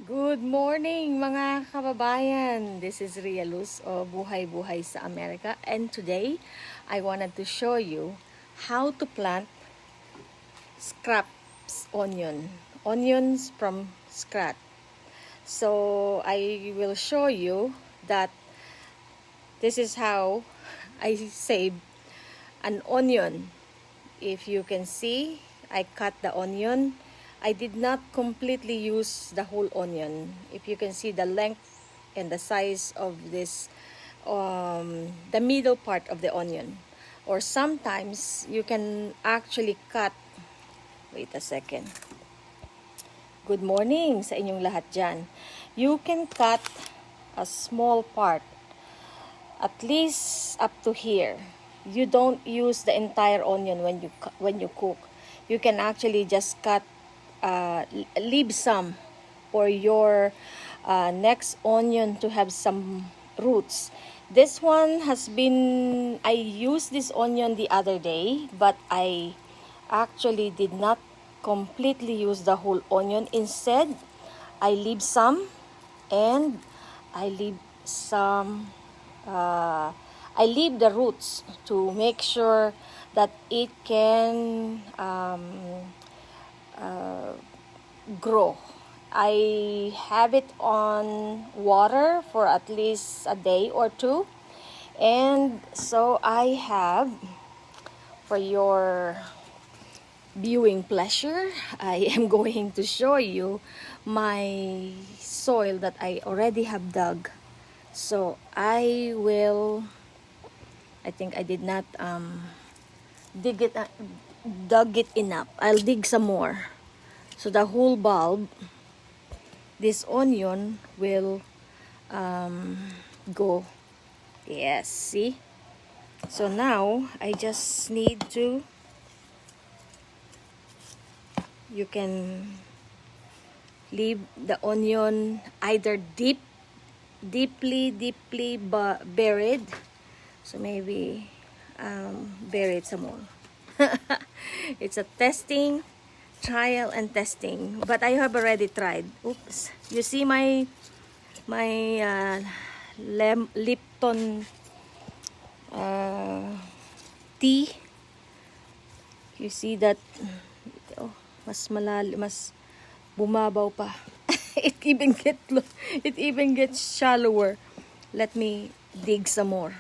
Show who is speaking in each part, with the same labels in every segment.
Speaker 1: Good morning mga kababayan! This is Ria Luz o Buhay Buhay sa Amerika, and today I wanted to show you how to plant scraps onions from scratch. So I will show you that this is how I save an onion. If you can see, I cut the onion. I did not completely use the whole onion. If you can see the length and the size of this, the middle part of the onion. Or sometimes you can actually cut, wait a second. Good morning sa inyong lahat dyan. You can cut a small part, at least up to here. You don't use the entire onion when you cook. You can actually just cut, leave some for your next onion to have some roots. This one has been, I used this onion the other day, but I actually did not completely use the whole onion. Instead, I leave some, and I leave some, I leave the roots to make sure that it can grow. I have it on water for at least a day or two, and so I have, for your viewing pleasure, I am going to show you my soil that I already have dug. So I think I did not dug it enough. I'll dig some more. So the whole bulb, this onion will go. Yes, see? So now I just need to, you can leave the onion either deeply buried. So maybe bury it some more. It's a trial and testing, but I have already tried. Oops, you see my Lipton tea. You see that, oh, mas bumabaw pa. it even gets shallower. Let me dig some more.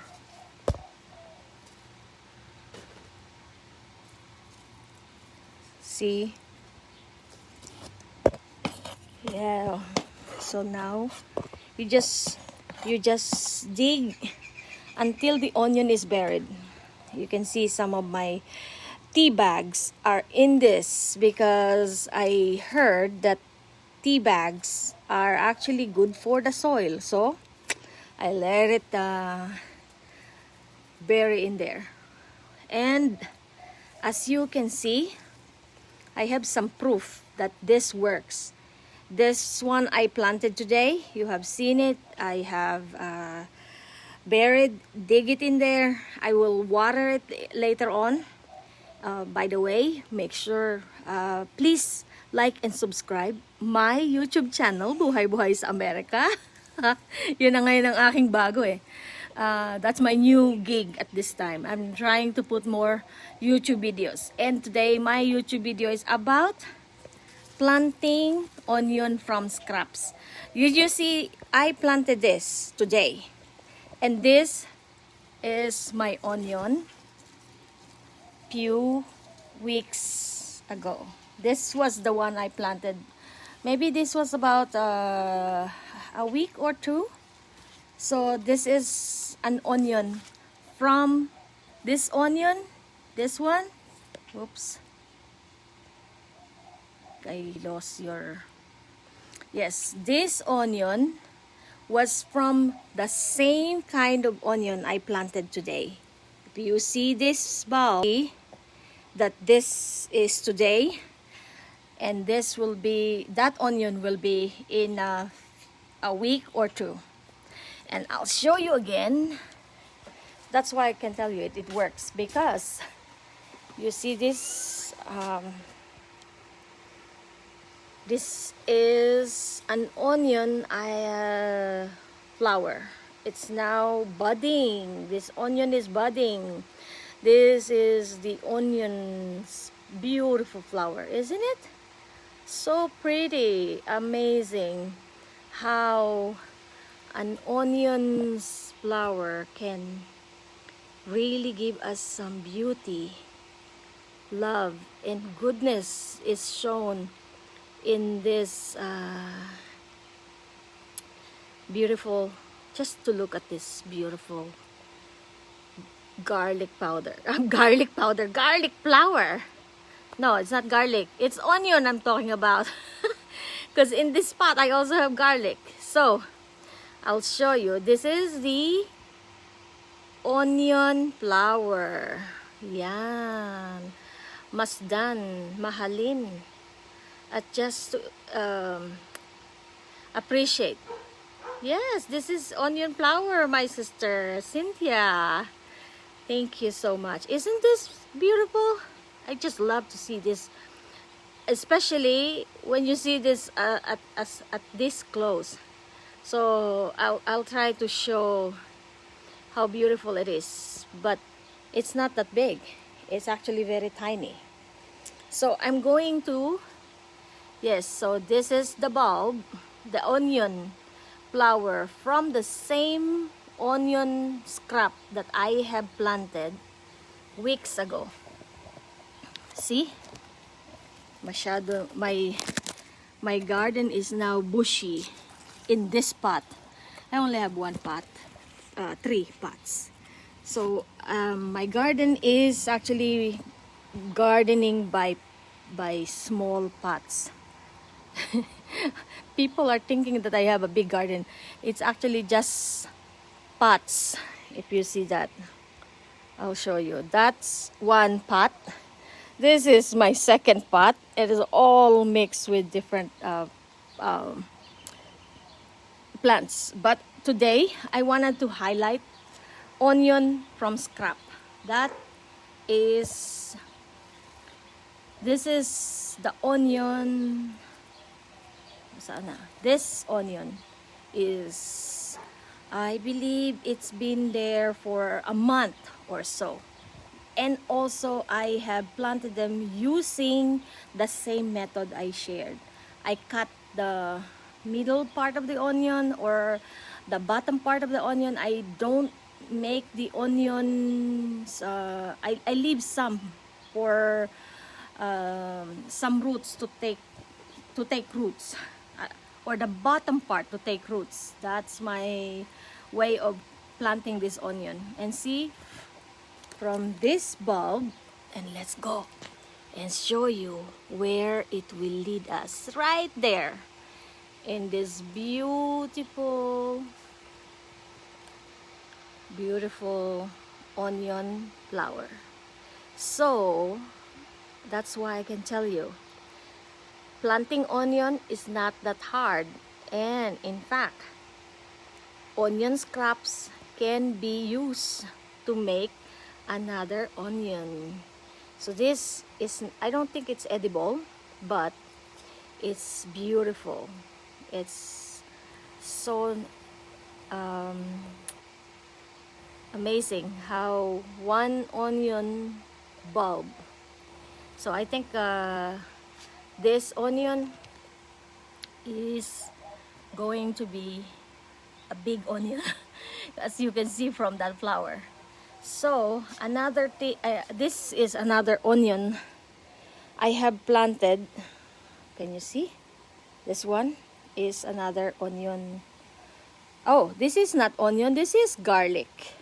Speaker 1: See? Yeah. So now you just dig until the onion is buried. You can see some of my tea bags are in this because I heard that tea bags are actually good for the soil. So I let it bury in there. And as you can see, I have some proof that this works. This one I planted today. You have seen it. I have dig it in there. I will water it later on. By the way, make sure, please like and subscribe my YouTube channel, Buhay Buhay sa Amerika. Yun na ngayon ang aking bago eh. That's my new gig at this time. I'm trying to put more YouTube videos. And today, my YouTube video is about planting onion from scraps. You see, I planted this today. And this is my onion few weeks ago. This was the one I planted. Maybe this was about a week or two. So this is an onion from this onion. This one. Whoops. I lost your... Yes, this onion was from the same kind of onion I planted today. If you see this bulb, that this is today, and this will be, that onion will be in a week or two. And I'll show you again. That's why I can tell you it works, because you see this, this is an an onion flower. It's now budding. This onion is budding. This is the onion's beautiful flower, isn't it? So pretty, amazing how an onion's flower can really give us some beauty. Love and goodness is shown in this beautiful, just to look at this beautiful garlic powder. Garlic powder, garlic flower. No, it's not garlic. It's onion I'm talking about. Because in this pot, I also have garlic. So, I'll show you. This is the onion flower. Yan. Masdan, mahalin. At just to appreciate. Yes, this is onion flower, my sister, Cynthia. Thank you so much. Isn't this beautiful? I just love to see this, especially when you see this at this close. So I'll try to show how beautiful it is, but it's not that big. It's actually very tiny. So I'm going to, yes, so this is the bulb, the onion flower from the same onion scrap that I have planted weeks ago. See? Masyado, my garden is now bushy in this pot. I only have one pot, 3 pots. So my garden is actually gardening by small pots. People are thinking that I have a big garden. It's actually just pots. If you see that, I'll show you. That's one pot. This is my second pot. It is all mixed with different plants. But today, I wanted to highlight onion from scrap. This is the onion. Sana. This onion is, I believe it's been there for a month or so. And also, I have planted them using the same method I shared. I cut the middle part of the onion or the bottom part of the onion. I don't make the onions, I leave some for some roots to take roots, or the bottom part to take roots. That's my way of planting this onion. And see, from this bulb, and let's go and show you where it will lead us. Right there in this beautiful onion flower. So that's why I can tell you, planting onion is not that hard. And in fact, onion scraps can be used to make another onion. So this is, I don't think it's edible, but it's beautiful. It's so amazing how one onion bulb. So I think this onion is going to be a big onion, as you can see from that flower. So another thing, this is another onion I have planted. Can you see? This one is another onion. Oh, this is not onion, this is garlic.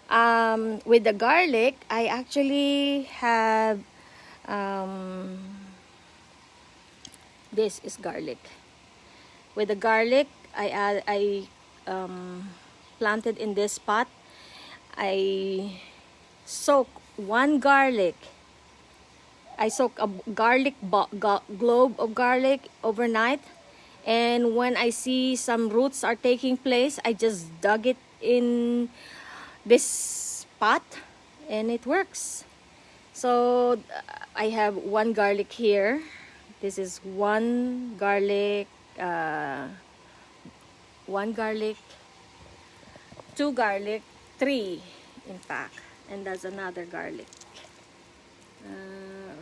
Speaker 1: With the garlic, I actually have this is garlic. With the garlic, I planted in this pot. I soak one garlic. I soak a garlic globe of garlic overnight, and when I see some roots are taking place, I just dug it in this pot, and it works. So I have one garlic here. This is one garlic 1 garlic, 2 garlic, 3 in fact, and that's another garlic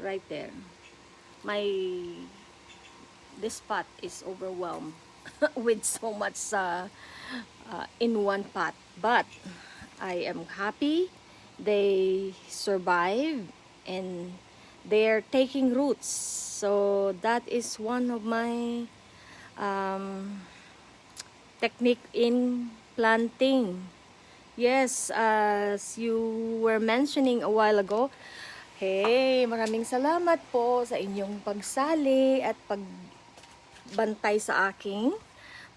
Speaker 1: right there. This pot is overwhelmed with so much in one pot, but I am happy they survived and they're taking roots. So that is one of my technique in planting. Yes, as you were mentioning a while ago, hey, maraming salamat po sa inyong pagsali at pagbantay sa aking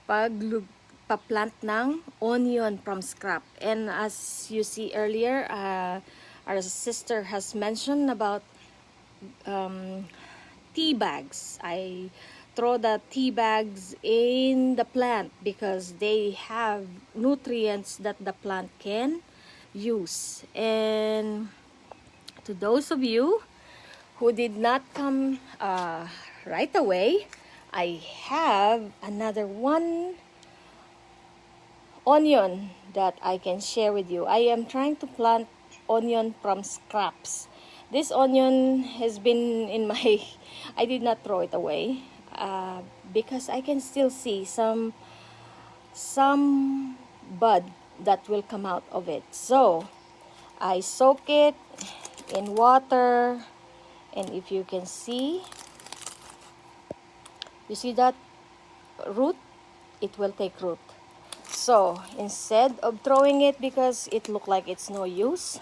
Speaker 1: pagpa-plant ng onion from scrap. And as you see earlier, our sister has mentioned about tea bags. I throw the tea bags in the plant because they have nutrients that the plant can use. And to those of you who did not come right away, I have another one onion that I can share with you. I am trying to plant onion from scraps. This onion has been in my I did not throw it away because I can still see some bud that will come out of it. So I soak it in water, and if you can see, you see that root, it will take root. So instead of throwing it because it looked like it's no use,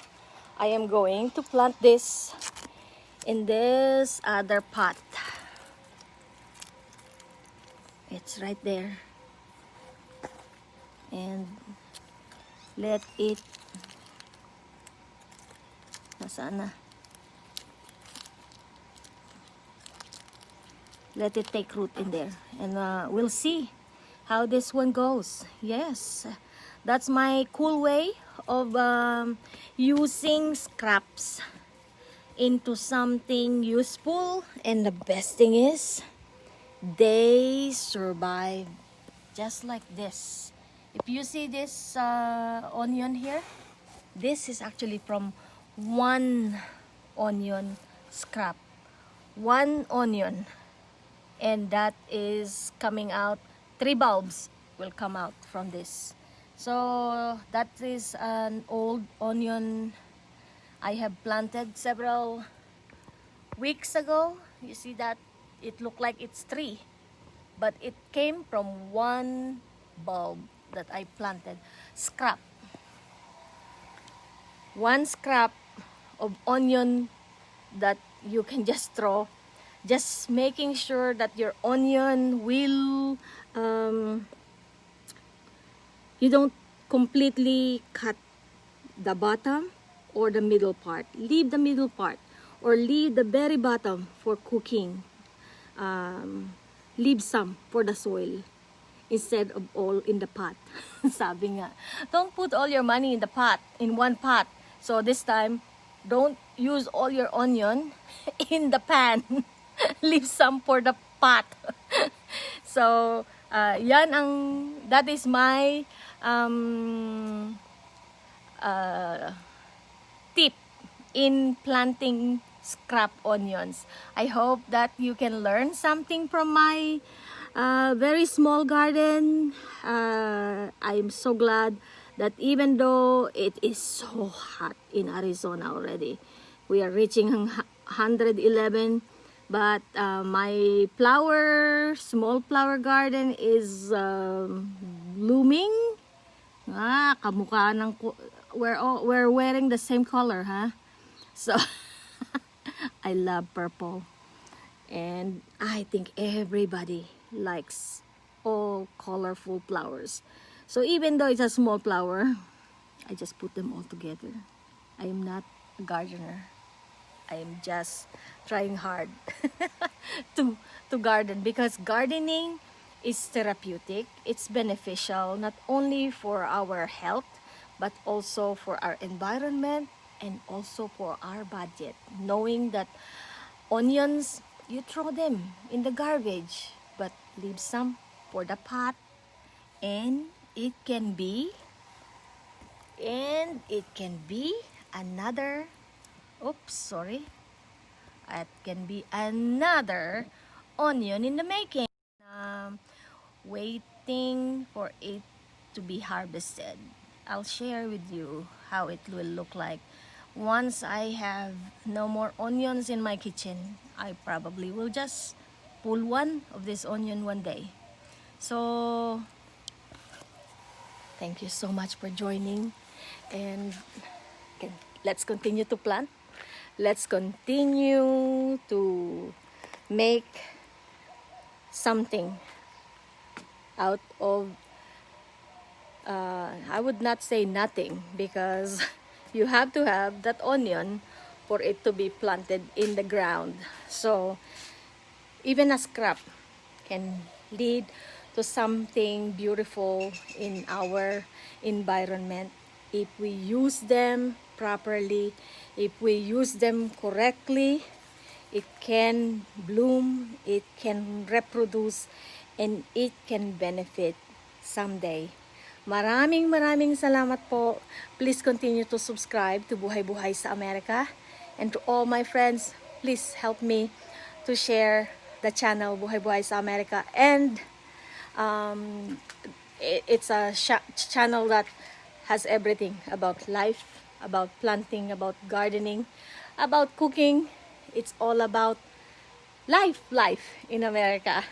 Speaker 1: I am going to plant this in this other pot. It's right there, and let it, nasaan na? Let it take root in there, and we'll see how this one goes. Yes, that's my cool way of using scraps into something useful. And the best thing is, they survive just like this. If you see this onion here, this is actually from one onion scrap. One onion, and that is coming out, 3 bulbs will come out from this. So that is an old onion I have planted several weeks ago. You see that it looked like it's 3, but it came from one bulb that I planted. Scrap. One scrap of onion that you can just throw. Just making sure that your onion will, you don't completely cut the bottom or the middle part. Leave the middle part, or leave the very bottom for cooking. Leave some for the soil instead of all in the pot. Sabi nga, don't put all your money in the pot, in one pot. So this time, don't use all your onion in the pan. Leave some for the pot. So that is my tip in planting scrap onions. I hope that you can learn something from my very small garden. I am so glad that even though it is so hot in Arizona already, we are reaching 111, but my small flower garden is blooming. Kamukha ng, we're wearing the same color, huh? So I love purple, and I think everybody likes all colorful flowers. So even though it's a small flower, I just put them all together. I am not a gardener. I am just trying hard to garden, because gardening is therapeutic. It's beneficial not only for our health, but also for our environment and also for our budget. Knowing that onions, you throw them in the garbage, but leave some for the pot, and it can be another, oops, sorry, it can be another onion in the making. Waiting for it to be harvested. I'll share with you how it will look like. Once I have no more onions in my kitchen, I probably will just pull one of this onion one day. So thank you so much for joining, and let's continue to plant. Let's continue to make something out of I would not say nothing, because you have to have that onion for it to be planted in the ground. So even a scrap can lead to something beautiful in our environment if we use them properly, if we use them correctly. It can bloom, it can reproduce, and it can benefit someday. Maraming salamat po. Please continue to subscribe to Buhay Buhay sa Amerika. And to all my friends, please help me to share the channel Buhay Buhay sa Amerika. And it's a channel that has everything about life, about planting, about gardening, about cooking. It's all about life in America,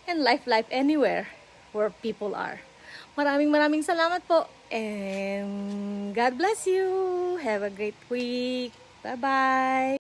Speaker 1: and life anywhere where people are. Maraming salamat po, and God bless you. Have a great week. Bye-bye.